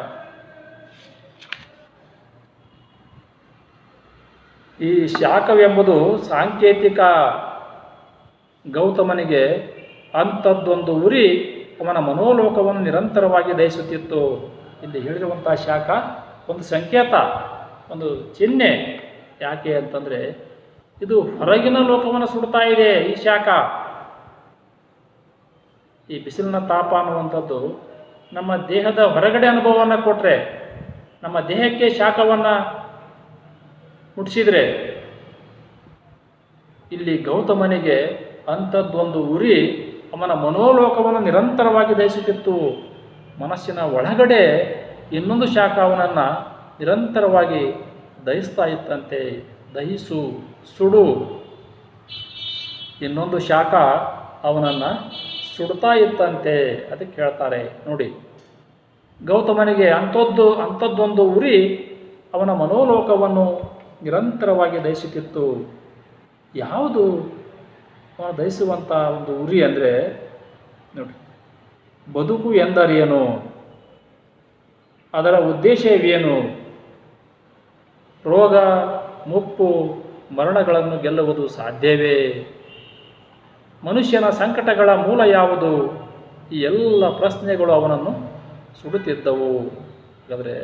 Speaker 1: ಈ ಶಾಖವೆಂಬುದು ಸಾಂಕೇತಿಕ. ಗೌತಮನಿಗೆ ಅಂಥದ್ದೊಂದು ಉರಿ ಅವನ ಮನೋಲೋಕವನ್ನು ನಿರಂತರವಾಗಿ ದಹಿಸುತ್ತಿತ್ತು. ಇಲ್ಲಿ ಹೇಳಿರುವಂತಹ ಶಾಖ ಒಂದು ಸಂಕೇತ, ಒಂದು ಚಿಹ್ನೆ. ಯಾಕೆ ಅಂತಂದರೆ ಇದು ಹೊರಗಿನ ಲೋಕವನ್ನು ಸುಡ್ತಾ ಇದೆ ಈ ಶಾಖ. ಈ ಬಿಸಿಲಿನ ತಾಪ ಅನ್ನುವಂಥದ್ದು ನಮ್ಮ ದೇಹದ ಹೊರಗಡೆ ಅನುಭವವನ್ನು ಕೊಟ್ಟರೆ, ನಮ್ಮ ದೇಹಕ್ಕೆ ಶಾಖವನ್ನು ಮುಟ್ಟಿಸಿದರೆ, ಇಲ್ಲಿ ಗೌತಮನಿಗೆ ಅಂಥದ್ದೊಂದು ಉರಿ ಅವನ ಮನೋಲೋಕವನ್ನು ನಿರಂತರವಾಗಿ ದಹಿಸುತ್ತಿತ್ತು. ಮನಸ್ಸಿನ ಒಳಗಡೆ ಇನ್ನೊಂದು ಶಾಖ ಅವನನ್ನು ನಿರಂತರವಾಗಿ ದಹಿಸ್ತಾ ಇತ್ತಂತೆ. ದಹಿಸು, ಸುಡು. ಇನ್ನೊಂದು ಶಾಖ ಅವನನ್ನು ಸುಡ್ತಾ ಇತ್ತಂತೆ. ಅದಕ್ಕೆ ಹೇಳ್ತಾರೆ ನೋಡಿ, ಗೌತಮನಿಗೆ ಅಂಥದ್ದೊಂದು ಉರಿ ಅವನ ಮನೋಲೋಕವನ್ನು ನಿರಂತರವಾಗಿ ದಹಿಸುತ್ತಿತ್ತು. ಯಾವುದು ಅವನು ದಹಿಸುವಂಥ ಒಂದು ಉರಿ ಅಂದರೆ ನೋಡಿ, ಬದುಕು ಎಂದರೇನು, ಅದರ ಉದ್ದೇಶವೇನು, ರೋಗ ಮುಪ್ಪು ಮರಣಗಳನ್ನು ಗೆಲ್ಲುವುದು ಸಾಧ್ಯವೇ, ಮನುಷ್ಯನ ಸಂಕಟಗಳ ಮೂಲ ಯಾವುದು, ಈ ಎಲ್ಲ ಪ್ರಶ್ನೆಗಳು ಅವನನ್ನು ಸುಡುತ್ತಿದ್ದವು. ಹಾಗಾದರೆ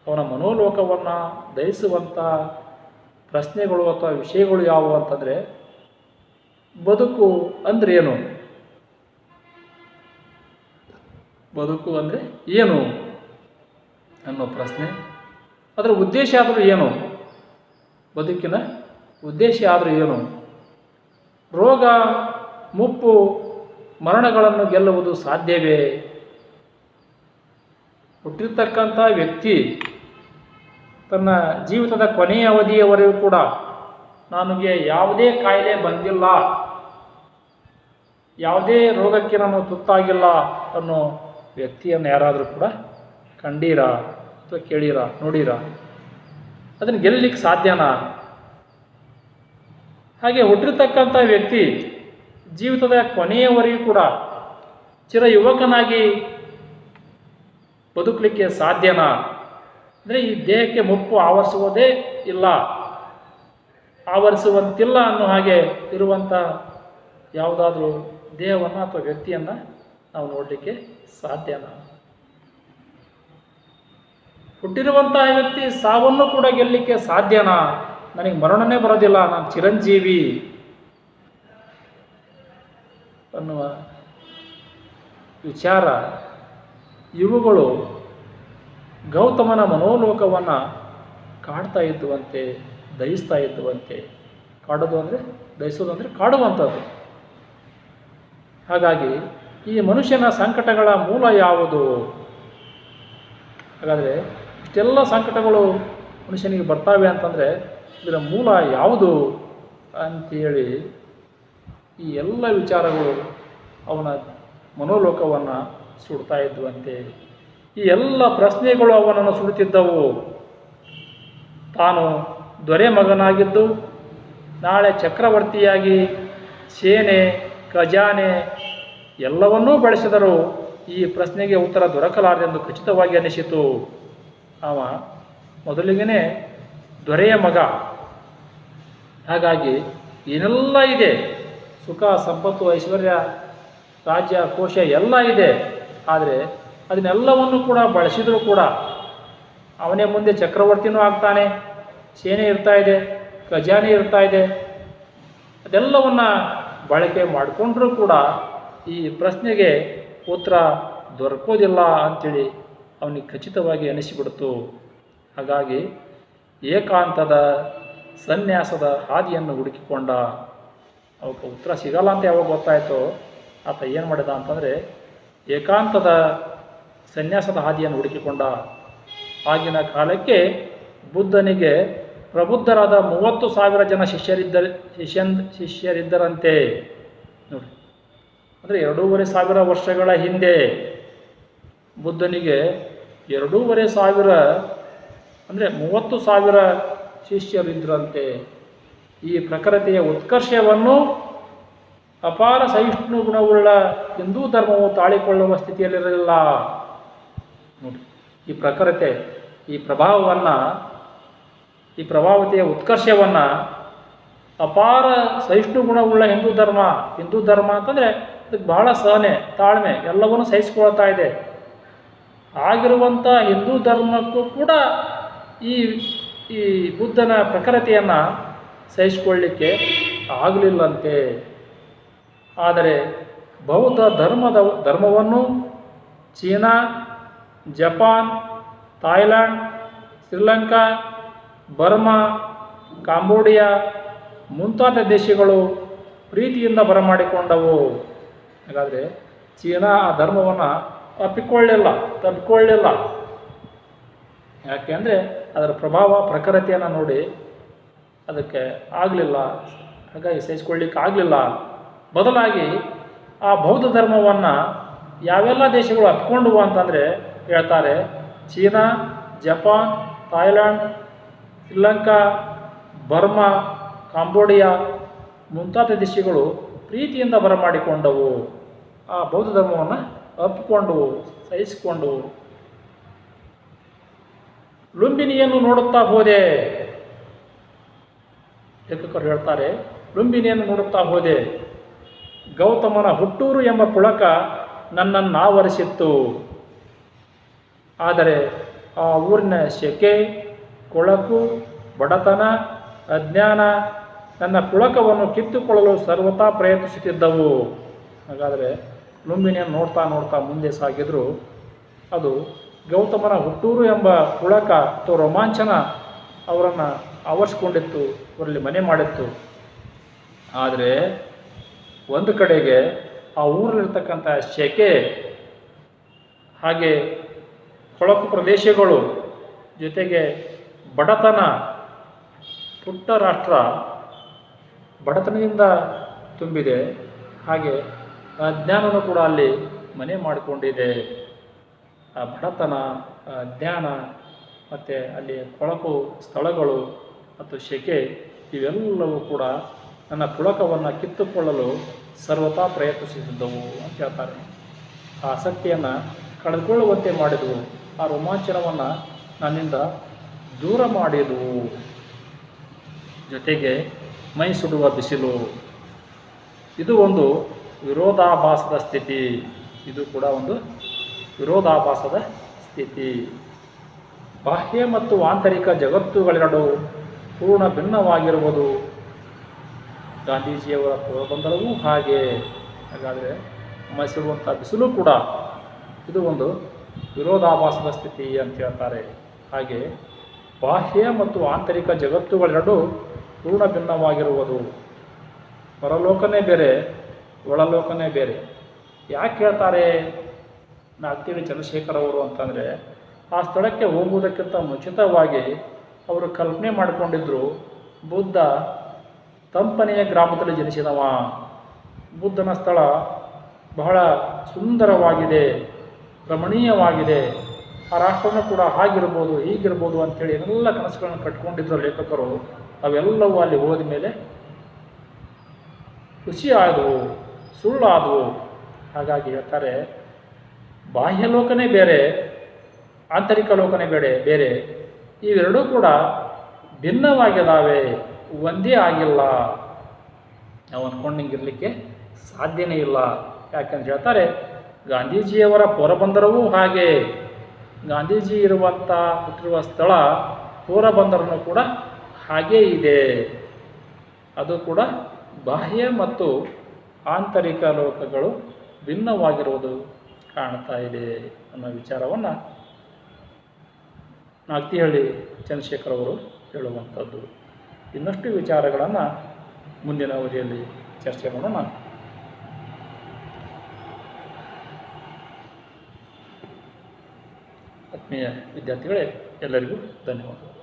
Speaker 1: ಅವನ ಮನೋಲೋಕವನ್ನು ದಹಿಸುವಂಥ ಪ್ರಶ್ನೆಗಳು ಅಥವಾ ವಿಷಯಗಳು ಯಾವುವು ಅಂತಂದರೆ, ಬದುಕು ಅಂದರೆ ಏನು, ಬದುಕು ಅಂದರೆ ಏನು ಅನ್ನೋ ಪ್ರಶ್ನೆ. ಅದರ ಉದ್ದೇಶ ಆದರೂ ಏನು, ಬದುಕಿನ ಉದ್ದೇಶ ಆದರೂ ಏನು, ರೋಗ ಮುಪ್ಪು ಮರಣಗಳನ್ನು ಗೆಲ್ಲುವುದು ಸಾಧ್ಯವೇ. ಹುಟ್ಟಿರ್ತಕ್ಕಂಥ ವ್ಯಕ್ತಿ ತನ್ನ ಜೀವಿತದ ಕೊನೆಯ ಅವಧಿಯವರೆಗೂ ಕೂಡ ನನಗೆ ಯಾವುದೇ ಕಾಯಿಲೆ ಬಂದಿಲ್ಲ, ಯಾವುದೇ ರೋಗಕ್ಕೆ ನಾನು ತುತ್ತಾಗಿಲ್ಲ ಅನ್ನೋ ವ್ಯಕ್ತಿಯನ್ನು ಯಾರಾದರೂ ಕೂಡ ಕಂಡೀರಾ ಅಥವಾ ಕೇಳೀರಾ, ನೋಡೀರಾ? ಅದನ್ನು ಗೆಲ್ಲಲಿಕ್ಕೆ ಸಾಧ್ಯನಾ? ಹಾಗೆ ಹುಟ್ಟಿರ್ತಕ್ಕಂಥ ವ್ಯಕ್ತಿ ಜೀವಿತದ ಕೊನೆಯವರೆಗೂ ಕೂಡ ಚಿರ ಯುವಕನಾಗಿ ಬದುಕಲಿಕ್ಕೆ ಸಾಧ್ಯನಾ? ಅಂದರೆ ಈ ದೇಹಕ್ಕೆ ಮುಪ್ಪು ಆವರಿಸುವುದೇ ಇಲ್ಲ, ಆವರಿಸುವಂತಿಲ್ಲ ಅನ್ನೋ ಹಾಗೆ ಇರುವಂಥ ಯಾವುದಾದ್ರೂ ದೇಹವನ್ನು ಅಥವಾ ವ್ಯಕ್ತಿಯನ್ನು ನಾವು ನೋಡಲಿಕ್ಕೆ ಸಾಧ್ಯನಾ? ಹುಟ್ಟಿರುವಂತಹ ವ್ಯಕ್ತಿ ಸಾವನ್ನು ಕೂಡ ಗೆಲ್ಲಲಿಕ್ಕೆ ಸಾಧ್ಯನಾ? ನನಗೆ ಮರಣನೇ ಬರೋದಿಲ್ಲ, ನಾನು ಚಿರಂಜೀವಿ ಅನ್ನುವ ವಿಚಾರ ಇವುಗಳು ಗೌತಮನ ಮನೋಲೋಕವನ್ನು ಕಾಡ್ತಾ ಇದ್ದುವಂತೆ, ದಹಿಸ್ತಾ ಇದ್ದುವಂತೆ. ಕಾಡೋದು ಅಂದರೆ, ದಹಿಸೋದು ಅಂದರೆ ಕಾಡುವಂಥದ್ದು. ಹಾಗಾಗಿ ಈ ಮನುಷ್ಯನ ಸಂಕಟಗಳ ಮೂಲ ಯಾವುದು? ಹಾಗಾದರೆ ಇಷ್ಟೆಲ್ಲ ಸಂಕಟಗಳು ಮನುಷ್ಯನಿಗೆ ಬರ್ತಾವೆ ಅಂತಂದರೆ ಇದರ ಮೂಲ ಯಾವುದು ಅಂಥೇಳಿ ಈ ಎಲ್ಲ ವಿಚಾರಗಳು ಅವನ ಮನೋಲೋಕವನ್ನು ಸುಡ್ತಾ ಇದ್ದುವಂತೆ. ಈ ಎಲ್ಲ ಪ್ರಶ್ನೆಗಳು ಅವನನ್ನು ಸುಡುತ್ತಿದ್ದವು. ತಾನು ದೊರೆ ಮಗನಾಗಿದ್ದು ನಾಳೆ ಚಕ್ರವರ್ತಿಯಾಗಿ ಸೇನೆ ಖಜಾನೆ ಎಲ್ಲವನ್ನೂ ಬಳಸಿದರೂ ಈ ಪ್ರಶ್ನೆಗೆ ಉತ್ತರ ದೊರಕಲಾರದೆಂದು ಖಚಿತವಾಗಿ ಅನಿಸಿತು. ಅವ ಮೊದಲಿಗೆ ದೊರೆಯ ಮಗ, ಹಾಗಾಗಿ ಏನೆಲ್ಲ ಇದೆ, ಸುಖ ಸಂಪತ್ತು ಐಶ್ವರ್ಯ ರಾಜ್ಯ ಕೋಶ ಎಲ್ಲ ಇದೆ. ಆದರೆ ಅದನ್ನೆಲ್ಲವನ್ನು ಕೂಡ ಬಳಸಿದರೂ ಕೂಡ ಅವನೇ ಮುಂದೆ ಚಕ್ರವರ್ತಿನೂ ಆಗ್ತಾನೆ, ಸೇನೆ ಇರ್ತಾ ಇದೆ, ಖಜಾನೆ ಇರ್ತಾ ಇದೆ. ಅದೆಲ್ಲವನ್ನು ಬಳಕೆ ಮಾಡಿಕೊಂಡ್ರೂ ಕೂಡ ಈ ಪ್ರಶ್ನೆಗೆ ಉತ್ತರ ದೊರಕೋದಿಲ್ಲ ಅಂಥೇಳಿ ಅವನಿಗೆ ಖಚಿತವಾಗಿ ಅನಿಸಿಬಿಡ್ತು. ಹಾಗಾಗಿ ಏಕಾಂತದ ಸನ್ಯಾಸದ ಹಾದಿಯನ್ನು ಹುಡುಕಿಕೊಂಡ. ಅವಕ್ಕೆ ಉತ್ತರ ಸಿಗಲ್ಲ ಅಂತ ಯಾವಾಗ ಗೊತ್ತಾಯಿತೋ ಆತ ಏನು ಮಾಡಿದ ಅಂತಂದರೆ ಏಕಾಂತದ ಸನ್ಯಾಸದ ಹಾದಿಯನ್ನು ಹುಡುಕಿಕೊಂಡ. ಆಗಿನ ಕಾಲಕ್ಕೆ ಬುದ್ಧನಿಗೆ ಪ್ರಬುದ್ಧರಾದ 30,000 ಜನ ಶಿಷ್ಯರಿದ್ದರಂತೆ. ನೋಡಿ, ಅಂದರೆ 2,500 ವರ್ಷಗಳ ಹಿಂದೆ ಬುದ್ಧನಿಗೆ 2,500 ಅಂದರೆ 30,000 ಶಿಷ್ಯರಿದ್ದರಂತೆ. ಈ ಪ್ರಕೃತಿಯ ಉತ್ಕರ್ಷವನ್ನು ಅಪಾರ ಸಹಿಷ್ಣು ಗುಣವುಳ್ಳ ಹಿಂದೂ ಧರ್ಮವು ತಾಳಿಕೊಳ್ಳುವ ಸ್ಥಿತಿಯಲ್ಲಿರಲಿಲ್ಲ. ನೋಡಿ, ಈ ಪ್ರಖರತೆ, ಈ ಪ್ರಭಾವತೆಯ ಉತ್ಕರ್ಷವನ್ನು ಅಪಾರ ಸಹಿಷ್ಣು ಗುಣವುಳ್ಳ ಹಿಂದೂ ಧರ್ಮ ಅಂತಂದರೆ ಅದಕ್ಕೆ ಬಹಳ ಸಹನೆ, ತಾಳ್ಮೆ ಎಲ್ಲವನ್ನೂ ಸಹಿಸಿಕೊಳ್ತಾ ಇದೆ. ಆಗಿರುವಂಥ ಹಿಂದೂ ಧರ್ಮಕ್ಕೂ ಕೂಡ ಈ ಬುದ್ಧನ ಪ್ರಖರತೆಯನ್ನು ಸಹಿಸಿಕೊಳ್ಳಲಿಕ್ಕೆ ಆಗಲಿಲ್ಲಂತೆ. ಆದರೆ ಬೌದ್ಧ ಧರ್ಮವನ್ನು China, Japan, Thailand, Sri Lanka, Burma, Cambodia ಮುಂತಾದ ದೇಶಗಳು ಪ್ರೀತಿಯಿಂದ ಬರಮಾಡಿಕೊಂಡವು. ಹಾಗಾದರೆ ಚೀನಾ ಆ ಧರ್ಮವನ್ನು ತಪ್ಪಿಕೊಳ್ಳಲಿಲ್ಲ. ಯಾಕೆಂದರೆ ಅದರ ಪ್ರಖರತೆಯನ್ನು ನೋಡಿ ಅದಕ್ಕೆ ಆಗಲಿಲ್ಲ, ಹಾಗಾಗಿ ಸಹಿಸಿಕೊಳ್ಳಿಕ್ಕೆ ಆಗಲಿಲ್ಲ. ಬದಲಾಗಿ ಆ ಬೌದ್ಧ ಧರ್ಮವನ್ನು ಯಾವೆಲ್ಲ ದೇಶಗಳು ಅಪ್ಪಿಕೊಂಡವು ಅಂತಂದರೆ ಹೇಳ್ತಾರೆ, China, Japan, Thailand, Sri Lanka, Burma, Cambodia ಮುಂತಾದ ದೇಶಗಳು ಪ್ರೀತಿಯಿಂದ ಬರಮಾಡಿಕೊಂಡವು. ಆ ಬೌದ್ಧ ಧರ್ಮವನ್ನು ಅಪ್ಪಿಕೊಂಡವು, ಸಹಿಸಿಕೊಂಡವು. ಲುಂಬಿನಿಯನ್ನು ನೋಡುತ್ತಾ ಹೋದೆ. ಲೇಖಕರು ಹೇಳ್ತಾರೆ, ಲುಂಬಿನಿಯನ್ನು ನೋಡುತ್ತಾ ಹೋದೆ. ಗೌತಮನ ಹುಟ್ಟೂರು ಎಂಬ ಪುಳಕ ನನ್ನನ್ನು ಆವರಿಸಿತ್ತು. ಆದರೆ ಆ ಊರಿನ ಸೆಕೆ, ಕೊಳಕು, ಬಡತನ, ಅಜ್ಞಾನ ನನ್ನ ಪುಳಕವನ್ನು ಕಿತ್ತುಕೊಳ್ಳಲು ಸರ್ವತಾ ಪ್ರಯತ್ನಿಸುತ್ತಿದ್ದವು. ಹಾಗಾದರೆ ಲುಂಬಿನಿಯನ್ನು ನೋಡ್ತಾ ಮುಂದೆ ಸಾಗಿದ್ರು. ಅದು ಗೌತಮನ ಹುಟ್ಟೂರು ಎಂಬ ಪುಳಕ ಅಥವಾ ರೋಮಾಂಚನ ಅವರನ್ನು ಆವರಿಸಿಕೊಂಡಿತ್ತು, ಅವರಲ್ಲಿ ಮನೆ ಮಾಡಿತ್ತು. ಆದರೆ ಒಂದು ಕಡೆಗೆ ಆ ಊರಲ್ಲಿರ್ತಕ್ಕಂಥ ಸೆಕೆ, ಹಾಗೆ ಕೊಳಕು ಪ್ರದೇಶಗಳು, ಜೊತೆಗೆ ಬಡತನ, ಪುಟ್ಟ ರಾಷ್ಟ್ರ ಬಡತನದಿಂದ ತುಂಬಿದೆ. ಹಾಗೆ ಅಜ್ಞಾನನೂ ಕೂಡ ಅಲ್ಲಿ ಮನೆ ಮಾಡಿಕೊಂಡಿದೆ. ಆ ಬಡತನ, ಅಜ್ಞಾನ ಮತ್ತು ಅಲ್ಲಿ ಕೊಳಕು ಸ್ಥಳಗಳು ಮತ್ತು ಸೆಕೆ ಇವೆಲ್ಲವೂ ಕೂಡ ನನ್ನ ಪುಳಕವನ್ನು ಕಿತ್ತುಕೊಳ್ಳಲು ಸರ್ವತಾ ಪ್ರಯತ್ನಿಸುತ್ತಿದ್ದವು ಅಂತ ಹೇಳ್ತಾರೆ. ಆ ಆಸಕ್ತಿಯನ್ನು ಕಳೆದುಕೊಳ್ಳುವಂತೆ ಮಾಡಿದವು. ಆ ರೋಮಾಂಚನವನ್ನು ನನ್ನಿಂದ ದೂರ ಮಾಡಿದವು. ಜೊತೆಗೆ ಮೈ ಸುಡುವ ಬಿಸಿಲು, ಇದು ಒಂದು ವಿರೋಧಾಭಾಸದ ಸ್ಥಿತಿ. ಇದು ಕೂಡ ಒಂದು ವಿರೋಧಾಭಾಸದ ಸ್ಥಿತಿ. ಬಾಹ್ಯ ಮತ್ತು ಆಂತರಿಕ ಜಗತ್ತುಗಳೆರಡು ಪೂರ್ಣ ಭಿನ್ನವಾಗಿರುವುದು. ಗಾಂಧೀಜಿಯವರ ಪೋರಬಂದರವೂ ಹಾಗೆ. ಹಾಗಾದರೆ ಮೈಸುಡುವಂಥ ಬಿಸಿಲು ಕೂಡ ಇದು ಒಂದು ವಿರೋಧಾಭಾಸದ ಸ್ಥಿತಿ ಅಂತ ಹೇಳ್ತಾರೆ. ಹಾಗೆ ಬಾಹ್ಯ ಮತ್ತು ಆಂತರಿಕ ಜಗತ್ತುಗಳೆರಡು ಪೂರ್ಣ ಭಿನ್ನವಾಗಿರುವುದು. ಹೊರಲೋಕನೇ ಬೇರೆ, ಒಳಲೋಕನೇ ಬೇರೆ. ಯಾಕೆ ಹೇಳ್ತಾರೆ ನಾಗ್ತಿಹಳ್ಳಿ ಚಂದ್ರಶೇಖರ್ ಅವರು ಅಂತಂದರೆ, ಆ ಸ್ಥಳಕ್ಕೆ ಹೋಗುವುದಕ್ಕಿಂತ ಮುಂಚಿತವಾಗಿ ಅವರು ಕಲ್ಪನೆ ಮಾಡಿಕೊಂಡಿದ್ದರು, ಬುದ್ಧ ತಂಪನೆಯ ಗ್ರಾಮದಲ್ಲಿ ಜನಿಸಿದವ, ಬುದ್ಧನ ಸ್ಥಳ ಬಹಳ ಸುಂದರವಾಗಿದೆ, ರಮಣೀಯವಾಗಿದೆ, ಆ ರಾಷ್ಟ್ರನೂ ಕೂಡ ಹಾಗಿರ್ಬೋದು ಹೀಗಿರ್ಬೋದು ಅಂಥೇಳಿ ಎಲ್ಲ ಕನಸುಗಳನ್ನು ಕಟ್ಕೊಂಡಿದ್ದರು ಲೇಖಕರು. ಅವೆಲ್ಲವೂ ಅಲ್ಲಿ ಹೋದ ಮೇಲೆ ಖುಷಿಯಾದವು, ಸುಳ್ಳಾದವು. ಹಾಗಾಗಿ ಹೇಳ್ತಾರೆ, ಬಾಹ್ಯ ಲೋಕನೇ ಬೇರೆ, ಆಂತರಿಕ ಲೋಕನೇ ಬೇರೆ. ಇವೆರಡೂ ಕೂಡ ಭಿನ್ನವಾಗಿದ್ದಾವೆ, ಒಂದೇ ಆಗಿಲ್ಲ. ನಾವು ಅಂದ್ಕೊಂಡಂಗಿರಲಿಕ್ಕೆ ಸಾಧ್ಯನೇ ಇಲ್ಲ. ಯಾಕಂತ ಹೇಳ್ತಾರೆ, ಗಾಂಧೀಜಿಯವರ ಪೋರಬಂದರವೂ ಹಾಗೆ. ಗಾಂಧೀಜಿ ಹುಟ್ಟಿರುವ ಸ್ಥಳ ಪೋರಬಂದರನು ಕೂಡ ಹಾಗೇ ಇದೆ. ಅದು ಕೂಡ ಬಾಹ್ಯ ಮತ್ತು ಆಂತರಿಕ ಲೋಕಗಳು ಭಿನ್ನವಾಗಿರುವುದು ಕಾಣ್ತಾ ಇದೆ ಅನ್ನೋ ವಿಚಾರವನ್ನು ನಾಗ್ತಿಹಳ್ಳಿ ಚಂದ್ರಶೇಖರ್ ಅವರು ಹೇಳುವಂಥದ್ದು. ಇನ್ನಷ್ಟು ವಿಚಾರಗಳನ್ನು ಮುಂದಿನ ಅವಧಿಯಲ್ಲಿ ಚರ್ಚೆ ಮಾಡೋಣ. ಆತ್ಮೀಯ ವಿದ್ಯಾರ್ಥಿಗಳೇ, ಎಲ್ಲರಿಗೂ ಧನ್ಯವಾದಗಳು.